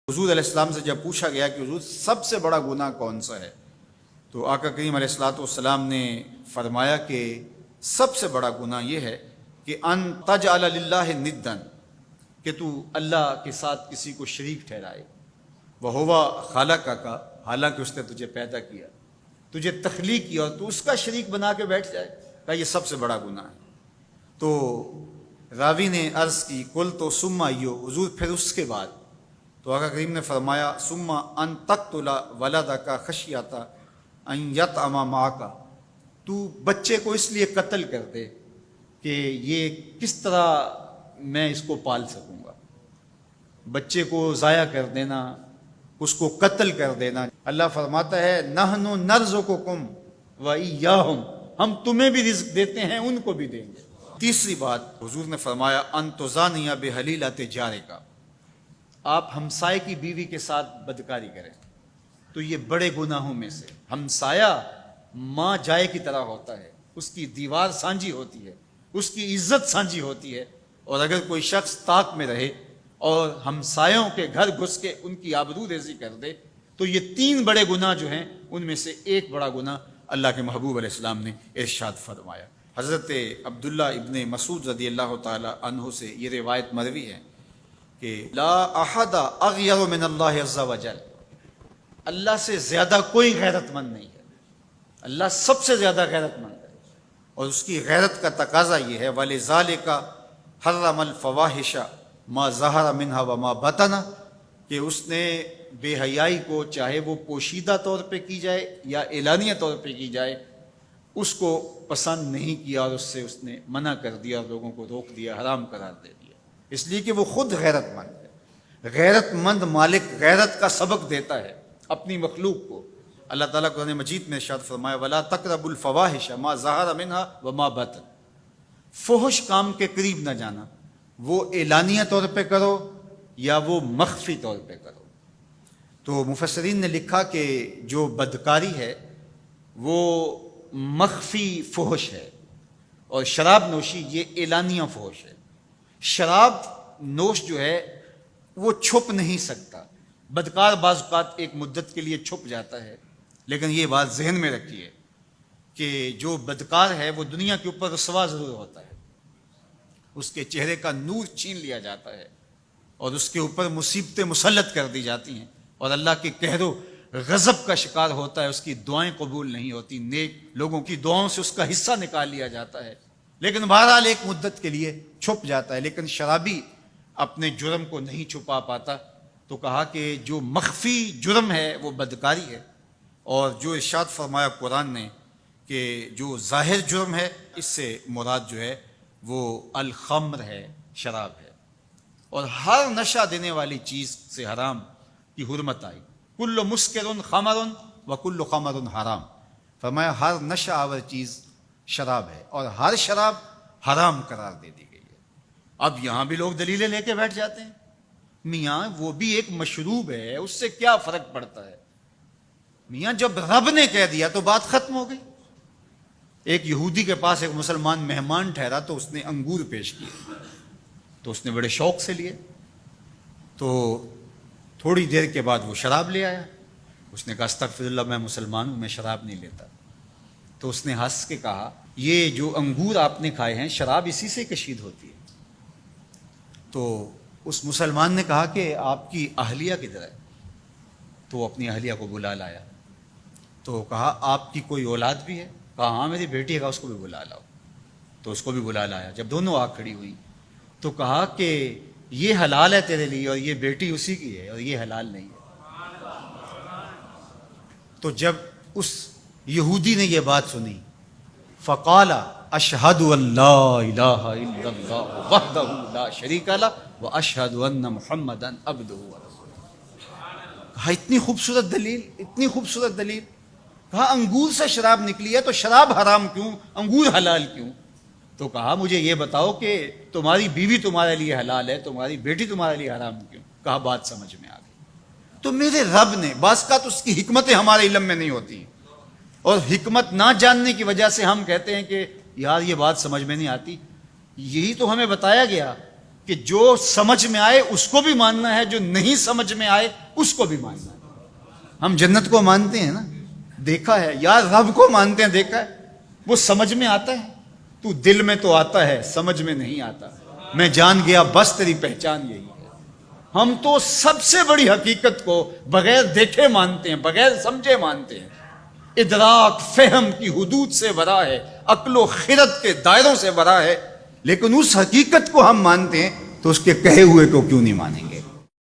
حضور علیہ السلام سے جب پوچھا گیا کہ حضور سب سے بڑا گناہ کون سا ہے، تو آقا کریم علیہ الصلوۃ والسلام نے فرمایا کہ سب سے بڑا گناہ یہ ہے کہ ان تجعل للہ ندا، کہ تو اللہ کے ساتھ کسی کو شریک ٹھہرائے، وہو خلقک، حالانکہ اس نے تجھے پیدا کیا، تجھے تخلیق کیا اور تو اس کا شریک بنا کے بیٹھ جائے، کہ یہ سب سے بڑا گناہ ہے۔ تو راوی نے عرض کی کل تو ثم ایو، حضور پھر اس کے بعد؟ تو آقا کریم نے فرمایا ثم ان تقتل ولدک خشیۃ ان یطعم معک، تو بچے کو اس لیے قتل کر دے کہ یہ کس طرح میں اس کو پال سکوں گا، بچے کو ضائع کر دینا، اس کو قتل کر دینا۔ اللہ فرماتا ہے نحن نرزقکم وایاہم، ہم تمہیں بھی رزق دیتے ہیں، ان کو بھی دیں گے۔ تیسری بات حضور نے فرمایا ان تزانی بحلیلۃ جارک، آپ ہمسائے کی بیوی کے ساتھ بدکاری کریں، تو یہ بڑے گناہوں میں سے۔ ہمسایہ ماں جائے کی طرح ہوتا ہے، اس کی دیوار سانجھی ہوتی ہے، اس کی عزت سانجھی ہوتی ہے، اور اگر کوئی شخص طاق میں رہے اور ہمسایوں کے گھر گھس کے ان کی آبرو ریزی کر دے، تو یہ تین بڑے گناہ جو ہیں ان میں سے ایک بڑا گناہ اللہ کے محبوب علیہ السلام نے ارشاد فرمایا۔ حضرت عبداللہ ابن مسعود رضی اللہ تعالی عنہ سے یہ روایت مروی ہے کہ لا احد اغیر من اللہ عز وجل، اللہ سے زیادہ کوئی غیرت مند نہیں ہے، اللہ سب سے زیادہ غیرت مند ہے، اور اس کی غیرت کا تقاضا یہ ہے وَلِذَالِكَ حَرَّمَ الْفَوَاحِشَ مَا ظَهَرَ مِنْهَا وَمَا بَطَنَ، کہ اس نے بے حیائی کو چاہے وہ پوشیدہ طور پہ کی جائے یا اعلانیہ طور پہ کی جائے اس کو پسند نہیں کیا، اور اس سے اس نے منع کر دیا اور لوگوں کو روک دیا، حرام قرار دے دیا، اس لیے کہ وہ خود غیرت مند ہے۔ غیرت مند مالک غیرت کا سبق دیتا ہے اپنی مخلوق کو۔ اللہ تعالیٰ قرآن مجید میں ارشاد فرمایا وَلَا تَقْرَبُوا الْفَوَاحِشَ مَا ظَهَرَ مِنْهَا وَمَا بَطَنَ، فحش کام کے قریب نہ جانا، وہ اعلانیہ طور پہ کرو یا وہ مخفی طور پہ کرو۔ تو مفسرین نے لکھا کہ جو بدکاری ہے وہ مخفی فحش ہے، اور شراب نوشی یہ اعلانیہ فحش ہے۔ شراب نوش جو ہے وہ چھپ نہیں سکتا، بدکار بعض اوقات ایک مدت کے لیے چھپ جاتا ہے، لیکن یہ بات ذہن میں رکھیے کہ جو بدکار ہے وہ دنیا کے اوپر رسوا ضرور ہوتا ہے، اس کے چہرے کا نور چھین لیا جاتا ہے اور اس کے اوپر مصیبتیں مسلط کر دی جاتی ہیں، اور اللہ کے قہر و غضب کا شکار ہوتا ہے، اس کی دعائیں قبول نہیں ہوتی، نیک لوگوں کی دعاؤں سے اس کا حصہ نکال لیا جاتا ہے، لیکن بہرحال ایک مدت کے لیے چھپ جاتا ہے۔ لیکن شرابی اپنے جرم کو نہیں چھپا پاتا، تو کہا کہ جو مخفی جرم ہے وہ بدکاری ہے، اور جو ارشاد فرمایا قرآن نے کہ جو ظاہر جرم ہے اس سے مراد جو ہے وہ الخمر ہے، شراب ہے، اور ہر نشہ دینے والی چیز سے حرام کی حرمت آئی۔ کل مسکر خمر وکل خمر حرام، فرمایا ہر نشہ آور چیز شراب ہے اور ہر شراب حرام قرار دے دی گئی ہے۔ اب یہاں بھی لوگ دلیلیں لے کے بیٹھ جاتے ہیں، میاں وہ بھی ایک مشروب ہے، اس سے کیا فرق پڑتا ہے؟ میاں جب رب نے کہہ دیا تو بات ختم ہو گئی۔ ایک یہودی کے پاس ایک مسلمان مہمان ٹھہرا تو اس نے انگور پیش کیے، تو اس نے بڑے شوق سے لیے، تو تھوڑی دیر کے بعد وہ شراب لے آیا۔ اس نے کہا استغفر اللہ، میں مسلمان ہوں، میں شراب نہیں لیتا۔ تو اس نے ہنس کے کہا یہ جو انگور آپ نے کھائے ہیں شراب اسی سے کشید ہوتی ہے۔ تو اس مسلمان نے کہا کہ آپ کی اہلیہ کدھر ہے؟ تو وہ اپنی اہلیہ کو بلا لایا، تو کہا آپ کی کوئی اولاد بھی ہے؟ کہا ہاں میری بیٹی ہے، اس کو بھی بلا لاؤ۔ تو اس کو بھی بلا لایا۔ جب دونوں آ کھڑی ہوئی تو کہا کہ یہ حلال ہے تیرے لیے اور یہ بیٹی اسی کی ہے اور یہ حلال نہیں ہے۔ تو جب اس یہودی نے یہ بات سنی فقال اشہد ان لا الہ الا اللہ وحدہ لا شریک لہ واشہد ان محمدا عبدہ ورسولہ۔ کہا اتنی خوبصورت دلیل، اتنی خوبصورت دلیل۔ کہا انگور سے شراب نکلی ہے تو شراب حرام کیوں، انگور حلال کیوں؟ تو کہا مجھے یہ بتاؤ کہ تمہاری بیوی تمہارے لیے حلال ہے، تمہاری بیٹی تمہارے لیے حرام کیوں؟ کہا بات سمجھ میں آ گئی۔ تو میرے رب نے بعض کا تو اس کی حکمتیں ہمارے علم میں نہیں ہوتی، اور حکمت نہ جاننے کی وجہ سے ہم کہتے ہیں کہ یار یہ بات سمجھ میں نہیں آتی۔ یہی تو ہمیں بتایا گیا کہ جو سمجھ میں آئے اس کو بھی ماننا ہے، جو نہیں سمجھ میں آئے اس کو بھی ماننا ہے۔ ہم جنت کو مانتے ہیں نا، دیکھا ہے، یا رب کو مانتے ہیں، دیکھا ہے، وہ سمجھ میں آتا ہے، تو دل میں تو آتا ہے، سمجھ میں نہیں آتا۔ میں جان گیا بس تیری پہچان یہی ہے۔ ہم تو سب سے بڑی حقیقت کو بغیر دیکھے مانتے ہیں، بغیر سمجھے مانتے ہیں۔ ادراک فہم کی حدود سے ورا ہے، عقل و خرد کے دائروں سے ورا ہے، لیکن اس حقیقت کو ہم مانتے ہیں تو اس کے کہے ہوئے کو کیوں نہیں مانیں گے؟